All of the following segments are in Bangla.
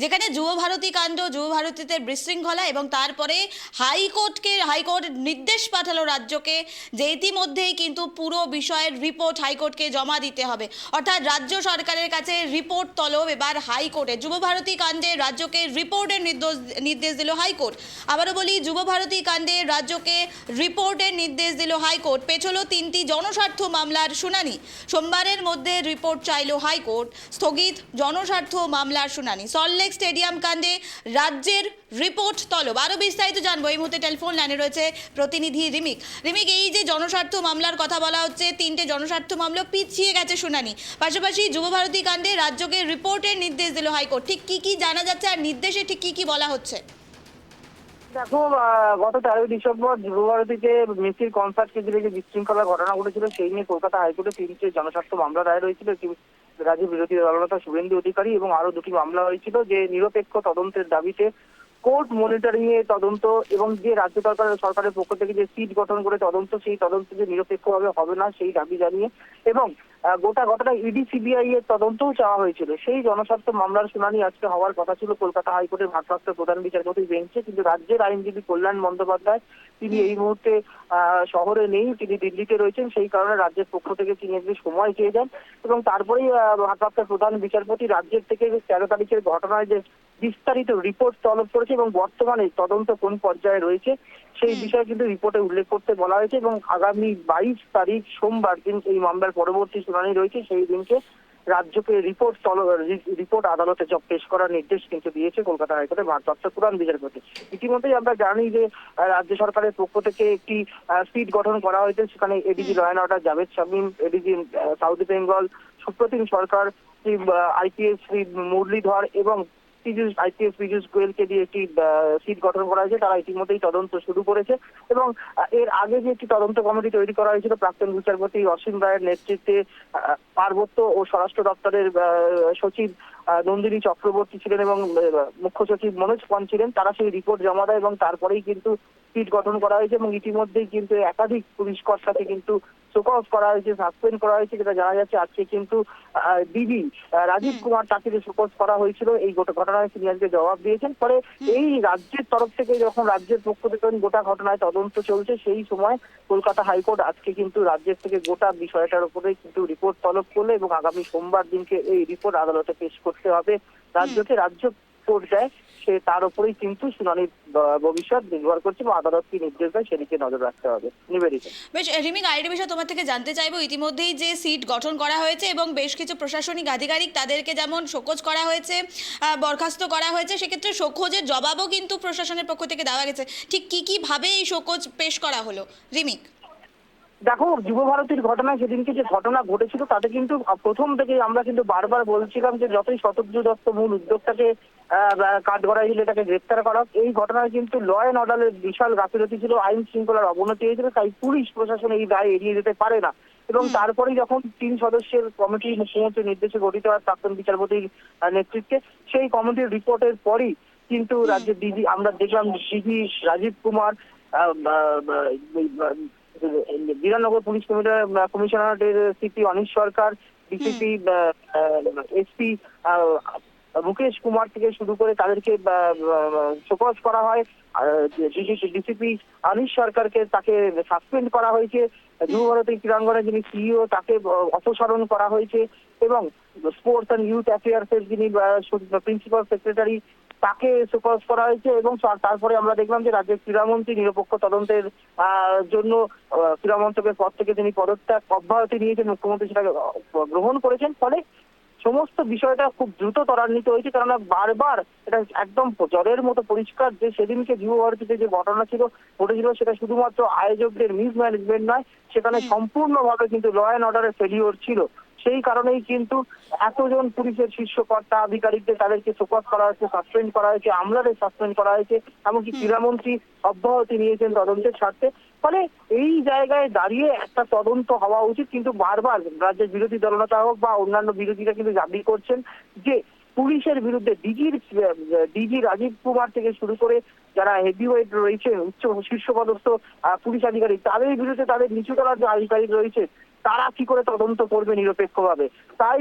যেখানে যুব ভারতী কাণ্ড, যুব ভারতীতে বিশৃঙ্খলা এবং তারপরে হাইকোর্ট নির্দেশ পাঠালো রাজ্যকে যে ইতিমধ্যেই কিন্তু পুরো বিষয়ের রিপোর্ট হাইকোর্টকে জমা দিতে হবে। অর্থাৎ রাজ্য সরকারের কাছে রিপোর্ট তলব এবার হাইকোর্টে। যুব ভারতী কাণ্ডে রাজ্যকে রিপোর্টের নির্দেশ দিল হাইকোর্ট। আবারও বলি, যুব ভারতী কাণ্ডে রাজ্যকে রিপোর্টের নির্দেশ দিল হাইকোর্ট। পেছলো 3টি জনস্বার্থ মামলার শুনানি। সোমবারের মধ্যে রিপোর্ট চাইল হাইকোর্ট। স্থগিত জনস্বার্থ মামলার শুনানি। সল্টলেক স্টেডিয়াম কাণ্ডে রাজ্যের রিপোর্ট তলব। আরো বিস্তারিত জানবো, এই মুহূর্তে টেলিফোন লাইনে রয়েছে প্রতিনিধি রিমিক। এই যে জনস্বার্থ মামলার কথা বলা হচ্ছে, 3টে জনস্বার্থ মামলা পিছিয়ে গেছে শুনানি, পাশাপাশি যুব ভারতী কাণ্ডে রাজ্যকে রিপোর্টের নির্দেশ দিল হাইকোর্ট। ঠিক কি কি জানা যাচ্ছে আর নির্দেশে ঠিক কি কি বলা হচ্ছে? দেখো, গত 13ই ডিসেম্বর যুব ভারতীতে মেসির কনসার্টকে ঘিরে যে বিশৃঙ্খলার ঘটনা ঘটেছিল সেই নিয়ে কলকাতা হাইকোর্টে 3টে জনস্বার্থ মামলা দায়ের হয়েছিল। একটি রাজ্য বিরোধী দলনেতা শুভেন্দু অধিকারী এবং আরো 2টি মামলা হয়েছিল যে নিরপেক্ষ তদন্তের দাবিতে কোর্ট মনিটরিং এ তদন্ত এবং যে রাজ্য সরকারের পক্ষ থেকে যে সিট গঠন করে তদন্ত, সেই তদন্ত যে নিরপেক্ষভাবে হবে না সেই দাবি জানিয়ে এবং গোটা ঘটনা ইডি সিবিআই এর তদন্তও চাওয়া হয়েছিল। সেই জনস্বার্থ মামলার শুনানি আজকে হওয়ার কথা ছিল কলকাতা হাইকোর্টের ভারপ্রাপ্ত প্রধান বিচারপতির বেঞ্চে, কিন্তু রাজ্যের আইনজীবী কল্যাণ বন্দ্যোপাধ্যায় তিনি এই মুহূর্তে শহরে নেই, তিনি দিল্লিতে রয়েছেন। সেই কারণে রাজ্যের পক্ষ থেকে তিনি একদিন সময় চেয়ে যান এবং তারপরেই ভারপ্রাপ্ত প্রধান বিচারপতি রাজ্যের থেকে 13 তারিখের ঘটনায় যে বিস্তারিত রিপোর্ট তলব করেছে এবং বর্তমানে তদন্ত কোন পর্যায়ে রয়েছে সেই বিষয়ে কিন্তু রিপোর্টে উল্লেখ করতে বলা হয়েছে এবং আগামী 22 তারিখ সোমবার দিন এই মামলার পরবর্তী শুনানি রয়েছে। সেই দিনকে রাজ্যকে রিপোর্ট আদালতে পেশ করার নির্দেশ কিন্তু দিয়েছে কলকাতা হাইকোর্টের ভারপ্রাপ্ত প্রধান বিচারপতি। ইতিমধ্যেই আমরা জানি যে রাজ্য সরকারের পক্ষ থেকে একটি সিট গঠন করা হয়েছে। সেখানে ADG law and order Javed Shamim, ADG South Bengal Supratim Sarkar, IPS Shri Muralidhar এবং আইপিএস পীযূষ গোয়েলকে দিয়ে একটি সিট গঠন করা হয়েছে। তারা ইতিমধ্যেই তদন্ত শুরু করেছে এবং এর আগে যে একটি তদন্ত কমিটি তৈরি করা হয়েছিল প্রাক্তন বিচারপতি অসীম রায়ের নেতৃত্বে, পার্বত্য ও স্বরাষ্ট্র দপ্তরের সচিব নন্দিনী চক্রবর্তী ছিলেন এবং মুখ্য সচিব মনোজ পন ছিলেন, তারা সেই রিপোর্ট জমা দেয় এবং তারপরেই কিন্তু সিট গঠন করা হয়েছে এবং ইতিমধ্যেই কিন্তু একাধিক পুলিশ কর্তাকে কিন্তু শোকজ করা হয়েছে, সাসপেন্ড করা হয়েছে। যেটা জানা যাচ্ছে আজকে কিন্তু ডিবি রাজীব কুমার তাকে যে শোকজ করা হয়েছিল এই ঘটনায় তিনি আজকে জবাব দিয়েছেন। ফলে এই রাজ্যের তরফ থেকে যখন রাজ্যের পক্ষ থেকে গোটা ঘটনায় তদন্ত চলছে সেই সময় কলকাতা হাইকোর্ট আজকে কিন্তু রাজ্যের থেকে গোটা বিষয়টার উপরে কিন্তু রিপোর্ট তলব করলো এবং আগামী সোমবার দিনকে এই রিপোর্ট আদালতে পেশ করতে হবে রাজ্যকে। রাজ্য কোর্ট দেয় সে তার উপরেই কিন্তু শুনানির ভবিষ্যৎ নির্ভর করছে এবং আদালত কি নির্দেশ দেয় সেদিকে নজর রাখতে হবে। নিবেদিত। বেশ রিমিক, আরেকটি বিষয় তোমার থেকে জানতে চাইবো, ইতিমধ্যেই যে সিট গঠন করা হয়েছে এবং বেশ কিছু প্রশাসনিক আধিকারিক তাদেরকে যেমন শোকজ করা হয়েছে, বরখাস্ত করা হয়েছে, সেক্ষেত্রে শোকজের জবাবও কিন্তু প্রশাসনের পক্ষ থেকে দেওয়া গেছে। ঠিক কি কি ভাবে এই শোকজ পেশ করা হলো রিমিক? দেখো, যুব ভারতীর ঘটনায় সেদিনকে যে ঘটনা ঘটেছিল তাতে কিন্তু প্রথম থেকে আমরা কিন্তু বারবার বলছিলাম যে যতই শতদ্রু দত্ত মূল উদ্যোগটাকে কাঠগড়ায় দিলে তাকে গ্রেপ্তার করা, এই ঘটনায় কিন্তু ল অ্যান্ড অর্ডারের বিশাল গাফিলতি ছিল, আইন শৃঙ্খলার অবনতি হয়েছিল। তাই পুলিশ প্রশাসন এই দায় এড়িয়ে যেতে পারে না এবং তারপরেই যখন 3 সদস্যের কমিটি মুখ্যমন্ত্রীর নির্দেশে গঠিত হয় প্রাক্তন বিচারপতির নেতৃত্বে, সেই কমিটির রিপোর্টের পরই কিন্তু রাজ্যের ডিজি আমরা দেখলাম ডিজি রাজীব কুমার, বিধাননগর পুলিশ কমিশনারের সিপি অনিশ সরকার, ডিসিপি এসপি মুকেশ কুমার থেকে শুরু করে তাদেরকে শোকজ করা হয়। ডিসিপি অনিশ সরকারকে তাকে সাসপেন্ড করা হয়েছে। যুব ভারতী ক্রীড়াঙ্গনের যিনি সিইও তাকে অপসারণ করা হয়েছে এবং স্পোর্টস অ্যান্ড ইউথ অ্যাফেয়ার্স এর যিনি প্রিন্সিপাল সেক্রেটারি তাকে শোকজ করা হয়েছে এবং তারপরে আমরা দেখলাম যে রাজ্যের ক্রীড়ামন্ত্রী নিরপেক্ষ তদন্তের জন্য ক্রীড়ামন্ত্রকের পদ থেকে তিনি পদত্যাগ অব্যাহতি নিয়েছেন, মুখ্যমন্ত্রী সেটাকে গ্রহণ করেছেন। ফলে সমস্ত বিষয়টা খুব দ্রুত ত্বরান্বিত হয়েছে, কেননা বারবার এটা একদম জ্বরের মতো পরিষ্কার যে সেদিনকে যুব ভারতীতে যে ঘটনা ঘটেছিল সেটা শুধুমাত্র আয়োজকদের মিসম্যানেজমেন্ট নয়, সেখানে সম্পূর্ণভাবে কিন্তু ল অ্যান্ড অর্ডারের ফেলিওর ছিল। সেই কারণেই কিন্তু এতজন পুলিশের শীর্ষ কর্তা আধিকারিকদের তাদেরকে শোকজ করা হয়েছে, সাসপেন্ড করা হয়েছে, আমলাদের সাসপেন্ড করা হয়েছে, এমনকি ক্রীড়ামন্ত্রী অব্যাহতি নিয়েছেন তদন্তের স্বার্থে। ফলে এই জায়গায় দাঁড়িয়ে একটা তদন্ত হওয়া উচিত, কিন্তু বারবার রাজ্যের বিরোধী দলনেতা হোক বা অন্যান্য বিরোধীরা কিন্তু দাবি করছেন যে পুলিশের বিরুদ্ধে ডিজি রাজীব কুমার থেকে শুরু করে যারা হেভিওয়েট রয়েছে উচ্চ শীর্ষপদস্থ পুলিশ আধিকারিক তাদের বিরুদ্ধে, তাদের নিচুতলার যে আধিকারিক রয়েছে তারা কি করে তদন্ত করবে নিরপেক্ষভাবে? তাই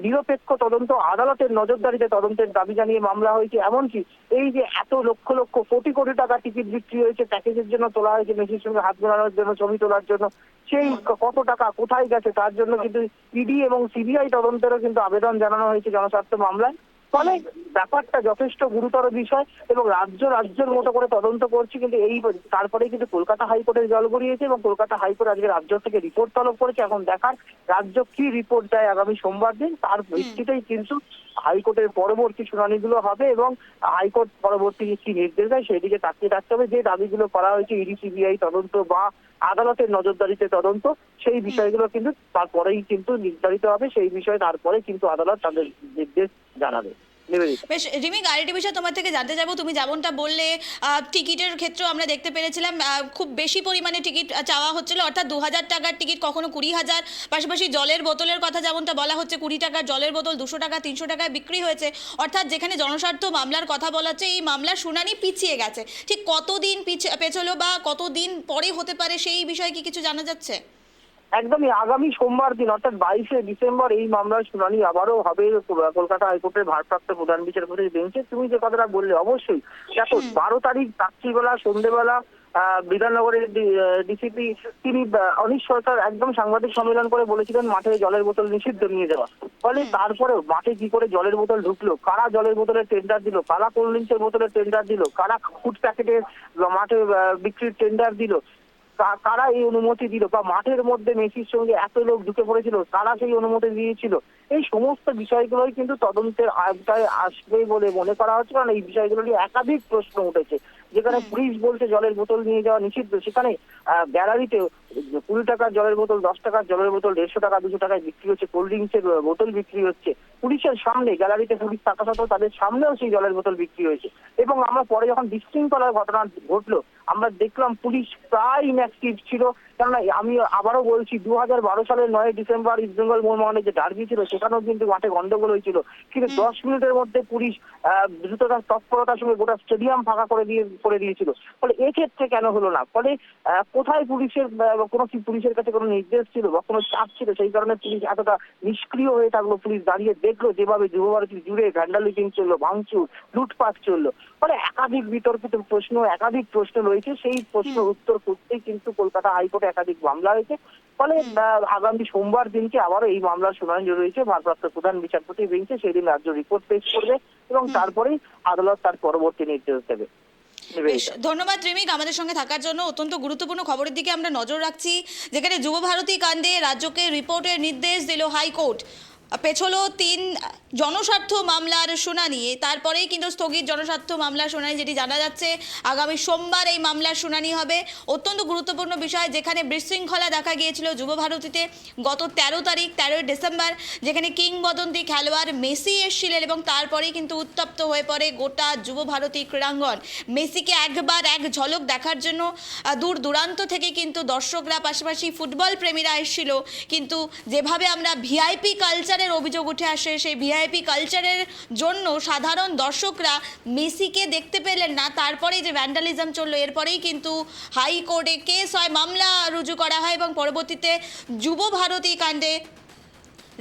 নিরপেক্ষ তদন্ত, আদালতের নজরদারিতে তদন্তের দাবি জানিয়ে মামলা হয়েছে। এমনকি এই যে এত লক্ষ লক্ষ কোটি কোটি টাকা টিকিট বিক্রি হয়েছে, প্যাকেজের জন্য তোলা হয়েছে, মেসির সঙ্গে হাত মেলানোর জন্য, ছবি তোলার জন্য, সেই কত টাকা কোথায় গেছে তার জন্য কিন্তু ইডি এবং সিবিআই তদন্তেরও কিন্তু আবেদন জানানো হয়েছে জনস্বার্থ মামলায়। ফলে ব্যাপারটা যথেষ্ট গুরুতর বিষয় এবং রাজ্যের মতো করে তদন্ত করছে, কিন্তু এই তারপরে কিন্তু কলকাতা হাইকোর্টের জল গড়িয়েছে এবং কলকাতা হাইকোর্ট আজকে রাজ্য থেকে রিপোর্ট তলব করেছে। এখন দেখার রাজ্য কি রিপোর্ট দেয় আগামী সোমবার দিন, তার ভিত্তিতেই কিন্তু হাইকোর্টের পরবর্তী শুনানিগুলো হবে এবং হাইকোর্ট পরবর্তী কি নির্দেশ দেয় সেই দিকে তাকিয়ে থাকতে হবে। যে দাবিগুলো করা হয়েছে ইডি সিবিআই তদন্ত বা আদালতের নজরদারিতে তদন্ত, সেই বিষয়গুলো কিন্তু তারপরেই কিন্তু নির্ধারিত হবে। সেই বিষয়ে তারপরে কিন্তু আদালত তাদের নির্দেশ জানাবে। নিবেদিতা। বেশ রিমিক, আরেকটি বিষয় তোমার থেকে জানতে যাবো। তুমি যেমনটা বললে টিকিটের ক্ষেত্রেও আমরা দেখতে পেরেছিলাম খুব বেশি পরিমাণে টিকিট চাওয়া হচ্ছিল, অর্থাৎ 2000 টাকার টিকিট, কখনো 20,000। পাশাপাশি জলের বোতলের কথা যেমনটা বলা হচ্ছে, 20 টাকার জলের বোতল 200 টাকা 300 টাকায় বিক্রি হয়েছে। অর্থাৎ যেখানে জনস্বার্থ মামলার কথা বলা হচ্ছে, এই মামলার শুনানি পিছিয়ে গেছে। ঠিক কতদিন পেছলো বা কতদিন পরে হতে পারে সেই বিষয়ে কি কিছু জানা যাচ্ছে? একদমই আগামী সোমবার দিন অর্থাৎ 22শে ডিসেম্বর এই মামলার শুনানি আবারও হবে কলকাতা হাইকোর্টের ভারপ্রাপ্ত প্রধান বিচারপতির বেঞ্চে। তুমি যে কথাটা বললে, অবশ্যই দেখো 12 তারিখ রাত্রিবেলা সন্ধ্যেবেলা বিধাননগরের ডিসিপি তিনি অনিশ সরকার একদম সাংবাদিক সম্মেলন করে বলেছিলেন মাঠে জলের বোতল নিষিদ্ধ নিয়ে যাওয়া। ফলে তারপরেও মাঠে কি করে জলের বোতল ঢুকলো, কারা জলের বোতলের টেন্ডার দিল, কারা কোল্ড ড্রিঙ্কসের বোতলের টেন্ডার দিল, কারা ফুড প্যাকেটের মাঠে বিক্রির টেন্ডার দিল, কারা এই অনুমতি দিল, বা মাঠের মধ্যে মেসির সঙ্গে এত লোক ঢুকে পড়েছিল কারা সেই অনুমতি দিয়েছিল, এই সমস্ত বিষয়গুলোই কিন্তু তদন্তের আওতায় আসবে বলে মনে করা হচ্ছে। কারণ এই বিষয়গুলো নিয়ে একাধিক প্রশ্ন উঠেছে। যেখানে পুলিশ বলছে জলের বোতল নিয়ে যাওয়া নিষিদ্ধ, সেখানে গ্যালারিতে 20 টাকার জলের বোতল, 10 টাকার জলের বোতল 150 টাকা 200 টাকায় বিক্রি হচ্ছে, কোল্ড ড্রিঙ্কসের বোতল বিক্রি হচ্ছে পুলিশের সামনে, গ্যালারিতে পুলিশ থাকা সত্ত্বেও তাদের সামনেও সেই জলের বোতল বিক্রি হয়েছে। এবং আমরা পরে যখন বিশৃঙ্খলার ঘটনা ঘটলো, আমরা দেখলাম পুলিশ প্রায় ইনঅ্যাক্টিভ ছিল। কেননা আমি আবারও বলছি, 2012 সালের 9 ডিসেম্বর ইস্ট বেঙ্গল মোহনবাগানে যে ডার্বি ছিল সেখানেও কিন্তু মাঠে গন্ডগোল হয়েছিল, কিন্তু 10 মিনিটের মধ্যে পুলিশ দ্রুততার তৎপরতার সঙ্গে গোটা স্টেডিয়াম ফাঁকা করে দিয়েছিল। ফলে এক্ষেত্রে কেন হলো না? ফলে কোথায় পুলিশের কোনো কি পুলিশের কাছে কোনো নির্দেশ ছিল বা কোনো চাপ ছিল, সেই কারণে পুলিশ এতটা নিষ্ক্রিয় হয়ে থাকলো? পুলিশ দাঁড়িয়ে দেখলো যেভাবে যুবভারতী জুড়ে ভ্যান্ডালিজম চললো, ভাঙচুর, লুটপাট চললো। ফলে একাধিক বিতর্কিত প্রশ্ন, একাধিক প্রশ্ন রয়েছে। সেই প্রশ্নের উত্তর করতেই কিন্তু কলকাতা হাইকোর্টে একাধিক মামলা হয়েছে। ফলে আগামী সোমবার দিনকে আবারও এই মামলার শুনানি রয়েছে ভারপ্রাপ্ত প্রধান বিচারপতি বেঞ্চে। সেই দিন রাজ্য রিপোর্ট পেশ করবে এবং তারপরেই আদালত তার পরবর্তী নির্দেশ দেবে। বেশ, ধন্যবাদ রিমিক আমাদের সঙ্গে থাকার জন্য। অত্যন্ত গুরুত্বপূর্ণ খবরের দিকে আমরা নজর রাখছি, যেখানে যুবভারতী কাণ্ডে রাজ্যকে রিপোর্টের নির্দেশ দিল হাইকোর্ট। পেছলো 3 জনস্বার্থ মামলার শুনানি, তারপরেই কিন্তু স্থগিত জনস্বার্থ মামলার শুনানি, যেটি জানা যাচ্ছে আগামী সোমবার এই মামলার শুনানি হবে। অত্যন্ত গুরুত্বপূর্ণ বিষয়, যেখানে বিশৃঙ্খলা দেখা গিয়েছিল যুবভারতীতে গত 13 ডিসেম্বর, যেখানে কিংবদন্তি খেলোয়াড় মেসি এসেছিলেন এবং তারপরেই কিন্তু উত্তপ্ত হয়ে পড়ে গোটা যুবভারতী ক্রীড়াঙ্গন। মেসিকে একবার এক ঝলক দেখার জন্য দূর দূরান্ত থেকে কিন্তু দর্শকরা, পাশাপাশি ফুটবল প্রেমীরা এসেছিল, কিন্তু যেভাবে আমরা ভিআইপি কালচারের অভিযোগ উঠে আসে, সেই ভিআইপি কালচারের জন্য সাধারণ দর্শকরা মেসিকে দেখতে পেলেন না। তারপরে যে ভ্যান্ডালিজম চললো, এরপরেই কিন্তু হাইকোর্টে কেস হয়, মামলা রুজু করা হয় এবং পরবর্তীতে যুবভারতী কাণ্ডে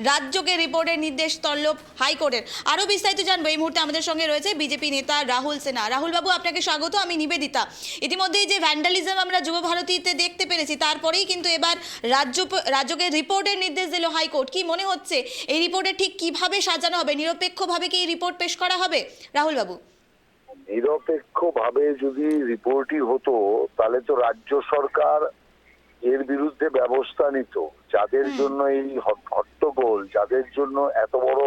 রাজ্যকে রিপোর্টের নির্দেশ তলব হাইকোর্টের। আরও বিস্তারিত জানবো, এই মুহূর্তে আমাদের সঙ্গে রয়েছে বিজেপি নেতা রাহুল সিনহা। রাহুল বাবু, আপনাকে স্বাগত। আমি নিবেদিতা। ইতিমধ্যেই যে ভ্যান্ডালিজম আমরা যুবভারতীতে দেখতে পেরেছি, তারপরেই কিন্তু এবার রাজ্যকে রিপোর্টের নির্দেশ দিল হাইকোর্ট। কি মনে হচ্ছে এই রিপোর্টে ঠিক কিভাবে সাজানো হবে? নিরপেক্ষভাবে কি এই রিপোর্ট পেশ করা হবে? রাহুল বাবু, নিরপেক্ষভাবে যদি রিপোর্টই হতো তাহলে তো রাজ্য সরকার এর বিরুদ্ধে ব্যবস্থা নিত। যাদের জন্য এই হট্টগোল, যাদের জন্য এত বড়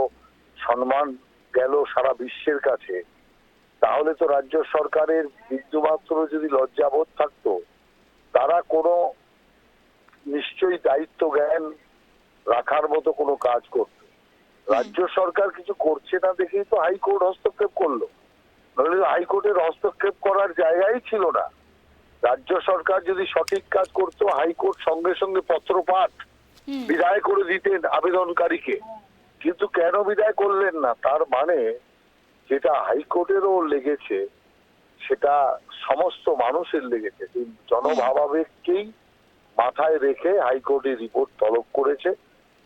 সম্মান গেল সারা বিশ্বের কাছে, তাহলে তো রাজ্য সরকারের বিন্দুমাত্র যদি লজ্জাবোধ থাকতো, তারা কোনো নিশ্চয়ই দায়িত্ব জ্ঞান রাখার মতো কোনো কাজ করত। রাজ্য সরকার কিছু করছে না দেখেই তো হাইকোর্ট হস্তক্ষেপ করলো, নাহলে হাইকোর্টের হস্তক্ষেপ করার জায়গাই ছিল না। রাজ্য সরকার যদি সঠিক কাজ করতো, হাইকোর্ট সঙ্গে সঙ্গে পত্র পাঠ বিদায় করে দিতেন আবেদনকারীকে, কিন্তু কেন বিদায় করলেন না? তার মানে যেটা হাইকোর্টেরও লেগেছে সেটা সমস্ত মানুষের লেগেছে। জনভাবাবেগকেই মাথায় রেখে হাইকোর্টে রিপোর্ট তলব করেছে।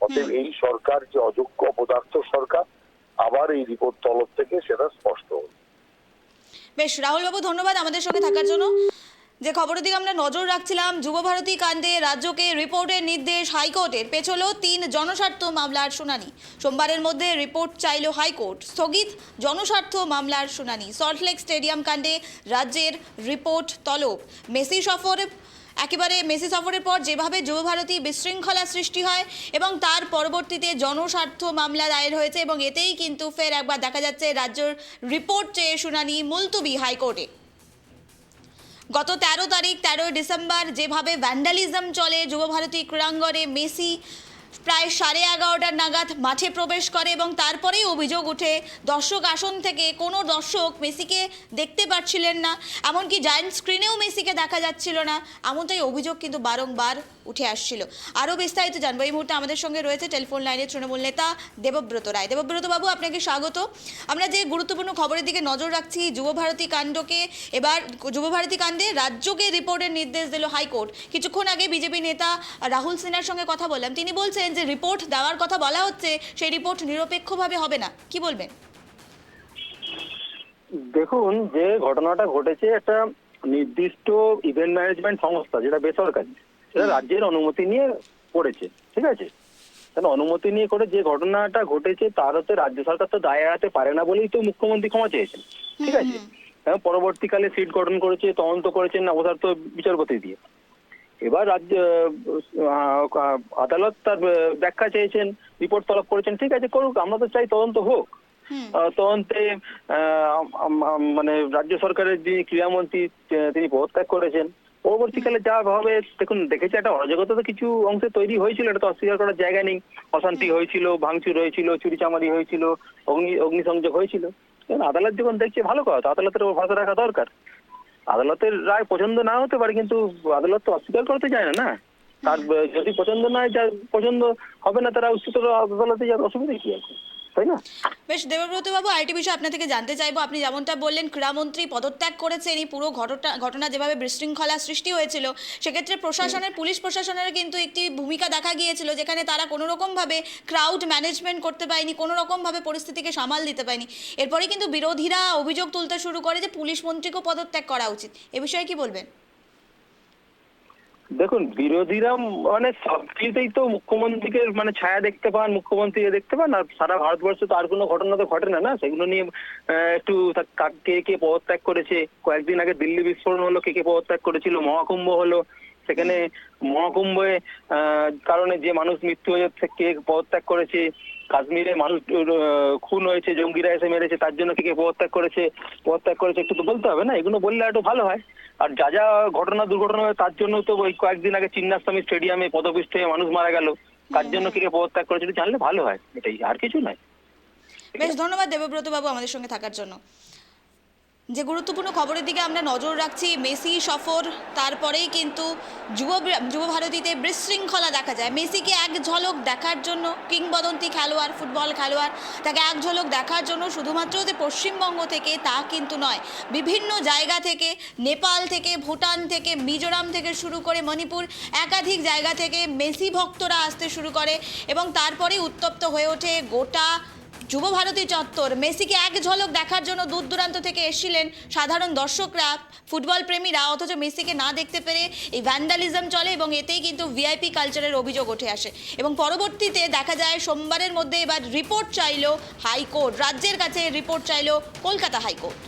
অতএব এই সরকার যে অযোগ্য অপদার্থ সরকার, আবার এই রিপোর্ট তলব থেকে সেটা স্পষ্ট হল। বেশ, রাহুল বাবু ধন্যবাদ আমাদের সঙ্গে থাকার জন্য। যে খবরের দিকে আমরা নজর রাখছিলাম, যুবভারতী কাণ্ডে রাজ্যকে রিপোর্টের নির্দেশ হাইকোর্টের, পেছলো 3 জনস্বার্থ মামলার শুনানি। সোমবারের মধ্যে রিপোর্ট চাইল হাইকোর্ট, স্থগিত জনস্বার্থ মামলার শুনানি। সল্টলেক স্টেডিয়াম কাণ্ডে রাজ্যের রিপোর্ট তলব। মেসি সফরের পর যেভাবে যুবভারতী বিশৃঙ্খলা সৃষ্টি হয় এবং তার পরবর্তীতে জনস্বার্থ মামলা দায়ের হয়েছে, এবং এতেই কিন্তু ফের একবার দেখা যাচ্ছে রাজ্যের রিপোর্ট চেয়ে শুনানি মুলতুবি হাইকোর্টে। গত 13 ডিসেম্বর যেভাবে ভ্যান্ডালিজম চলে যুবভারতী ক্রীড়াঙ্গনে, মেসি প্রায় 11:30 নাগাদ মাঠে প্রবেশ করে এবং তারপরেই অভিযোগ ওঠে দর্শক আসন থেকে কোনো দর্শক মেসিকে দেখতে পাচ্ছিলেন না, এমনকি জায়ান্ট স্ক্রিনেও মেসিকে দেখা যাচ্ছিল না, এমনটাই অভিযোগ কিন্তু বারংবার উঠে আসছিল। আরও বিস্তারিত জানবো, এই মুহূর্তে আমাদের সঙ্গে রয়েছে টেলিফোন লাইনে তৃণমূল নেতা দেবব্রত রায়। দেবব্রত বাবু, আপনাকে স্বাগত। আমরা যে গুরুত্বপূর্ণ খবরের দিকে নজর রাখছি, যুবভারতী কাণ্ডকে, এবার যুবভারতী কাণ্ডে রাজ্যকে রিপোর্টের নির্দেশ দিল হাইকোর্ট। কিছুক্ষণ আগে বিজেপি নেতা রাহুল সিনহার সঙ্গে কথা বললাম, তিনি বলছেন যে রিপোর্ট দেওয়ার কথা বলা হচ্ছে, সেই রিপোর্ট নিরপেক্ষভাবে হবে না, কি বলবেন? দেখুন, যে ঘটনাটা ঘটেছে একটা নির্দিষ্ট ইভেন্ট ম্যানেজমেন্ট সংস্থা যেটা বেসরকারি, সেটা রাজ্যের অনুমতি নিয়ে করেছে, ঠিক আছে? তাহলে অনুমতি নিয়ে করে যে ঘটনাটা ঘটেছে তার হতে রাজ্য সরকার তো দায় এড়াতে পারে না বলেই তো মুখ্যমন্ত্রী ক্ষমা চেয়েছেন, ঠিক আছে? এবং পরবর্তীকালে সিট গঠন করেছে, তদন্ত করেছেন অবসরপ্রাপ্ত বিচারপতি দিয়ে। এবার রাজ্য আদালত তার ব্যাখ্যা চেয়েছেন, রিপোর্ট তলব করেছেন, ঠিক আছে, করুক, আমরা তো চাই তদন্ত হোক। তদন্তে মানে রাজ্য সরকারের যিনি ক্রীড়ামন্ত্রী তিনি পদত্যাগ করেছেন। পরবর্তীকালে যা হবে দেখুন, দেখেছি একটা অরাজকতা তো কিছু অংশে তৈরি হয়েছিল, এটা তো অস্বীকার করার জায়গা নেই। অশান্তি হয়েছিল, ভাঙচুর হয়েছিল, চুরিচামারি হয়েছিল, অগ্নিসংযোগ হয়েছিল। আদালত যখন দেখছে ভালো কথা, আদালতের ওপর ভরসা রাখা দরকার। আদালতের রায় পছন্দ না হতে পারে, কিন্তু আদালত তো অস্বীকার করতে চায় না। তার যদি পছন্দ না হয়, যার পছন্দ হবে না তারা উচ্চতর আদালতে যাওয়ার অসুবিধা কি আছে, তাই না? বেশ, দেবব্রত বাবু, আরেকটি বিষয় আপনার থেকে জানতে চাইবো। আপনি যেমনটা বললেন ক্রীড়ামন্ত্রী পদত্যাগ করেছেন, এই পুরো ঘটনা যেভাবে বিশৃঙ্খলা সৃষ্টি হয়েছিল, সেক্ষেত্রে পুলিশ প্রশাসনের কিন্তু একটি ভূমিকা দেখা গিয়েছিল, যেখানে তারা কোনো রকমভাবে ক্রাউড ম্যানেজমেন্ট করতে পারেনি, কোনো রকমভাবে পরিস্থিতিকে সামাল দিতে পারেনি। এরপরে কিন্তু বিরোধীরা অভিযোগ তুলতে শুরু করে যে পুলিশ মন্ত্রীকেও পদত্যাগ করা উচিত। এ বিষয়ে কি বলবেন? দেখুন, বিরোধীরা মানে সব কিছুতেই তো মুখ্যমন্ত্রীকে মানে ছায়া দেখতে পান, মুখ্যমন্ত্রী দেখতে পান, আর সারা ভারতবর্ষে তো আর কোনো ঘটনা তো ঘটে না, সেগুলো নিয়ে একটু কে কে পদত্যাগ করেছে। কয়েকদিন আগে দিল্লি বিস্ফোরণ হলো, কে কে পদত্যাগ করেছিল, মহাকুম্ভ হলো, সেখানে মহাকুম্ভে কারণে যে মানুষ মৃত্যু হয়েছে কে পদত্যাগ করেছে, কাশ্মীরে মানুষ খুন হয়েছে, জঙ্গিরা এসে মেরেছে, তার জন্য কে কে পদত্যাগ করেছে একটু তো বলতে হবে না? এগুলো বললে একটু ভালো হয়। আর যা যা দুর্ঘটনা হয় তার জন্য তো ওই কয়েকদিন আগে চিন্নাস্বামী স্টেডিয়ামে পদপিষ্ট হয়ে মানুষ মারা গেল, তার জন্য কে কে পদত্যাগ করেছে একটু জানলে ভালো হয়, এটাই, আর কিছু নয়। বেশ, ধন্যবাদ দেবব্রত বাবু আমাদের সঙ্গে থাকার জন্য। যে গুরুত্বপূর্ণ খবরের দিকে আমরা নজর রাখছি, মেসি সফর, তারপরেই কিন্তু যুবভারতীতে বিশৃঙ্খলা দেখা যায়। মেসিকে এক ঝলক দেখার জন্য, কিংবদন্তি খেলোয়াড়, ফুটবল খেলোয়াড়, তাকে এক ঝলক দেখার জন্য শুধুমাত্র যে পশ্চিমবঙ্গ থেকে তা কিন্তু নয়, বিভিন্ন জায়গা থেকে, নেপাল থেকে, ভুটান থেকে, মিজোরাম থেকে শুরু করে মণিপুর, একাধিক জায়গা থেকে মেসি ভক্তরা আসতে শুরু করে এবং তারপরে উত্তপ্ত হয়ে ওঠে গোটা যুবভারতী চত্বর। মেসিকে এক ঝলক দেখার জন্য দূর দূরান্ত থেকে এসেছিলেন সাধারণ দর্শকরা, ফুটবল প্রেমীরা, অথচ মেসিকে না দেখতে পেরে এই ভ্যান্ডালিজম চলে এবং এতেই কিন্তু ভিআইপি কালচারের অভিযোগ উঠে আসে এবং পরবর্তীতে দেখা যায় সোমবারের মধ্যে এবার রিপোর্ট চাইল হাইকোর্ট, রাজ্যের কাছে রিপোর্ট চাইল কলকাতা হাইকোর্ট।